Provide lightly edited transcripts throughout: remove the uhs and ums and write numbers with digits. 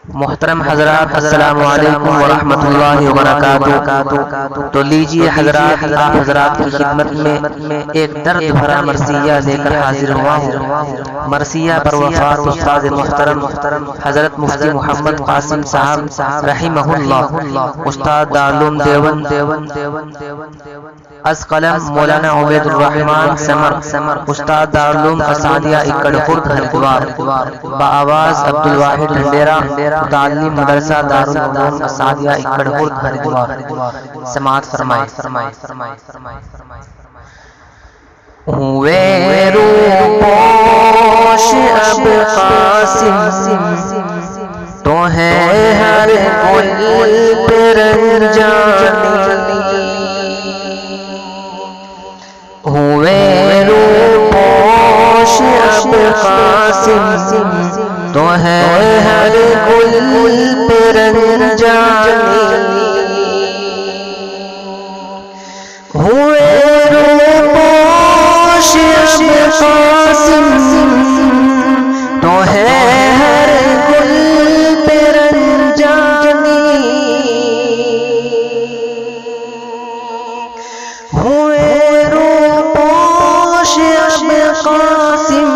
मोहतरम हजरात, अस्सलामु अलैकुम व रहमतुल्लाहि व बरकातुहू। तो लीजिए हजरात, आप हजरात की खिदमत में एक दर्द भरा मरसिया लेकर हाजिर हुआ हूँ। मरसिया पर वफात उस्ताद मोहतरम हजरत मुफ्ती मोहम्मद कासिम साहब रहिमहुल्लाह, उस्ताद दारुल उलूम देवबंद अज कलम मौलाना उबैदुर रहमान समर, उस्ताद दारुल उलूम असानिया इक्कड़पुर हरिद्वार, बाआवाज अब्दुल वाहिद ढंडेरा, तालीम मदरसा दारुल उलूम असानिया इक्कड़पुर हरिद्वार। समाअत फरमाए। हुए रूपोश अब कासिम, तो है हर गुल पे रंजानी। हुए रूपोश अब कासिम, तो है हर गुल पे रंजानी। हुए रूपोश अब कासिम, तो है हर गुल पे रंजानी। हुए रूपोश अब कासिम,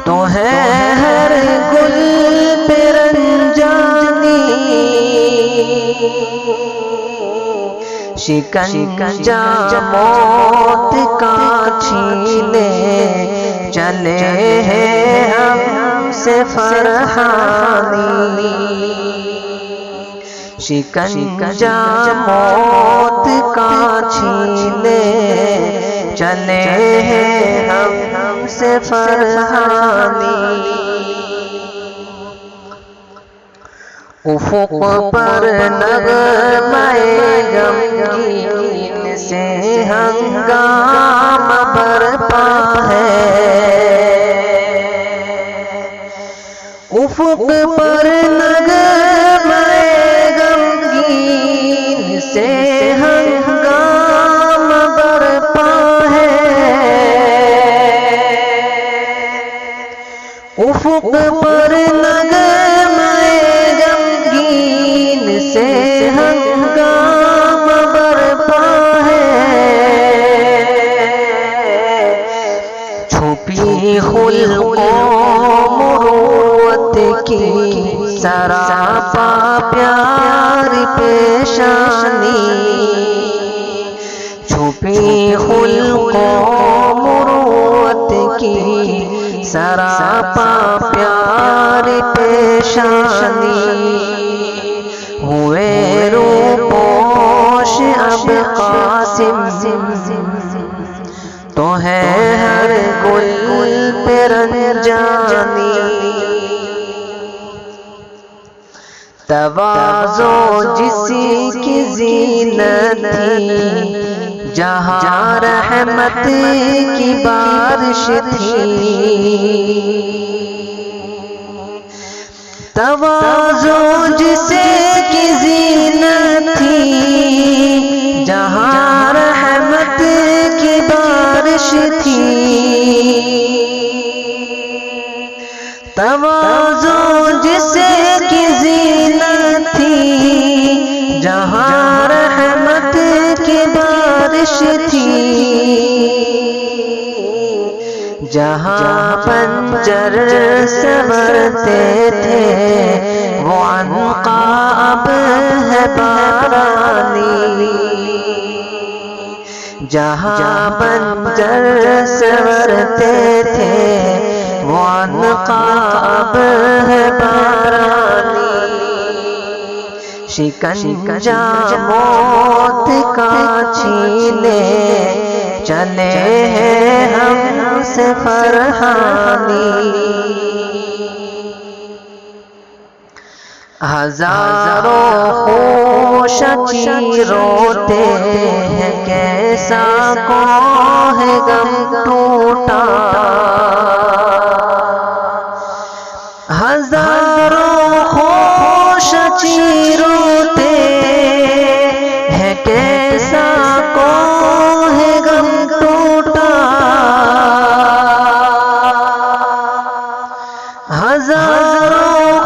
तो है हर गुल पे रंजानी। शिकंजा मौत का छीने चले हैं हमसे फरहानी। शिकंजा मौत का छीने चले हैं हमसे फरहानी। उफ़ुक़ पर नग़्मे गमगीन से हंगामा बरपा है। उफ़ुक़ पर नग़्मे गमगीन से हंगामा बरपा है। उफ़ुक़ पर नग़्मे से हंगामा बरपा है। छुपी खुल्क़ो मुरूवत की सरापा प्यारी पेशानी। छुपी खुल्क़ो मुरूवत की सरापा प्यारी पेशानी। हुए रूपोश अब कासिम, तो है हर गुल पे रंजानी। तवाज़ो जिसकी ज़ीनत थी, जहाँ रहमत की बारिश थी। तवाज़ो जिसे की ज़ीनत थी, जहाँ रहमत की बारिश थी। तवाज़ो जिसे की ज़ीनत थी, जहाँ रहमत की बारिश थी। जहाँ पंजर संवरते थे, वो अनक़ा अब है बारानी। जहाँ पंजर संवरते थे, वो अनक़ा अब है बारानी। शिकंजा मौत का छीने चले हैं हमसे फरहानी। हजारों खुशी रोते हैं, कैसा कोह गम टूटा। हजारों खुशी रोते हैं, कैसा कोह गम टूटा। हजारों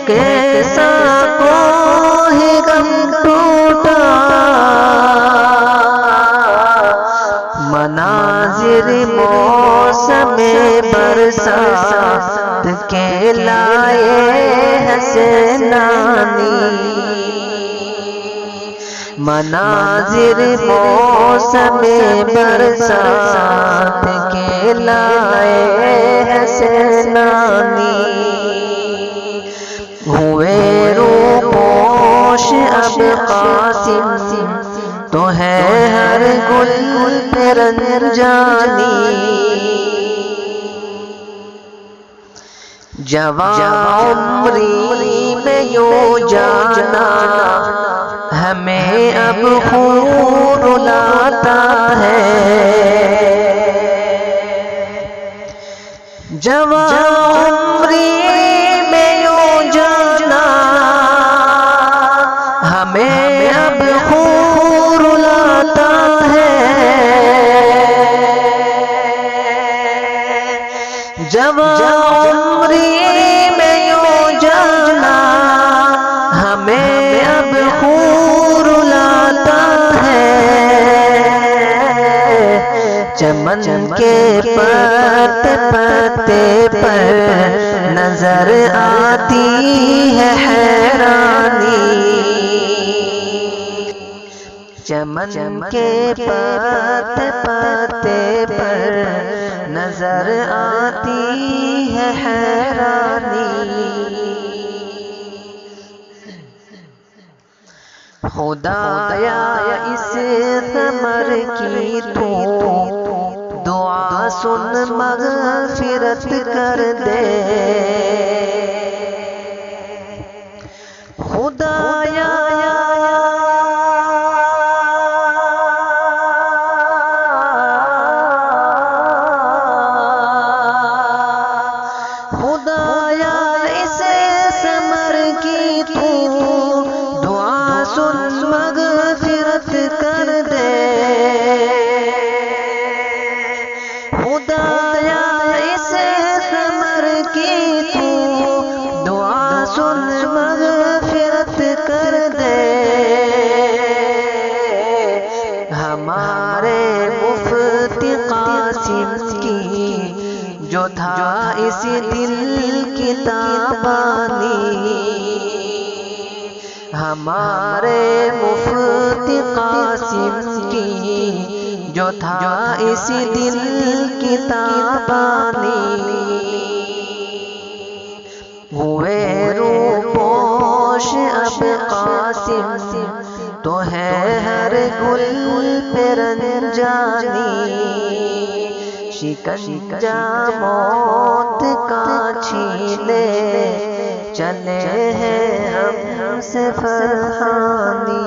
कैसा कोई गम टूटा, मनाजिर मौसमे बरसात के लाए हसनानी, मनाजिर मौसमे बरसात के लाए हसनानी। हुए रूपोश अब कासिम तो है हर गुल पे रंजानी, जवां उम्री में यूं जाना हमें अब खून रुलाता है, जवां उम्री में यूं जाना हमें अब खून रुलाता है, जवां उम्री में यूं जाना हमें अब खून रुलाता है। चमन के पत्ते पत्ते पर नजर आती है हैरानी, चमन के पत्ते पत्ते पर नजर आती है हैरानी। खुदाया इस समर की तू दुआ सुन मग़फ़िरत कर दे, खुदाया खुदाया इस समर की तू दुआ सुन मग़फ़िरत कर दे, खुदाया इस समर की तू दुआ सुन मग़फ़िरत कर दे। हमारे मुफ्ती क़ासिम की जो था इस दिल की ताबानी, हमारे मुफ्ती क़ासिम की जो था इस दिल की ताबानी। हुए रूपोश अब क़ासिम तो है हर गुल पे रंजानी, शिकंजा मौत का छीने चले हैं हमसे फरहानी।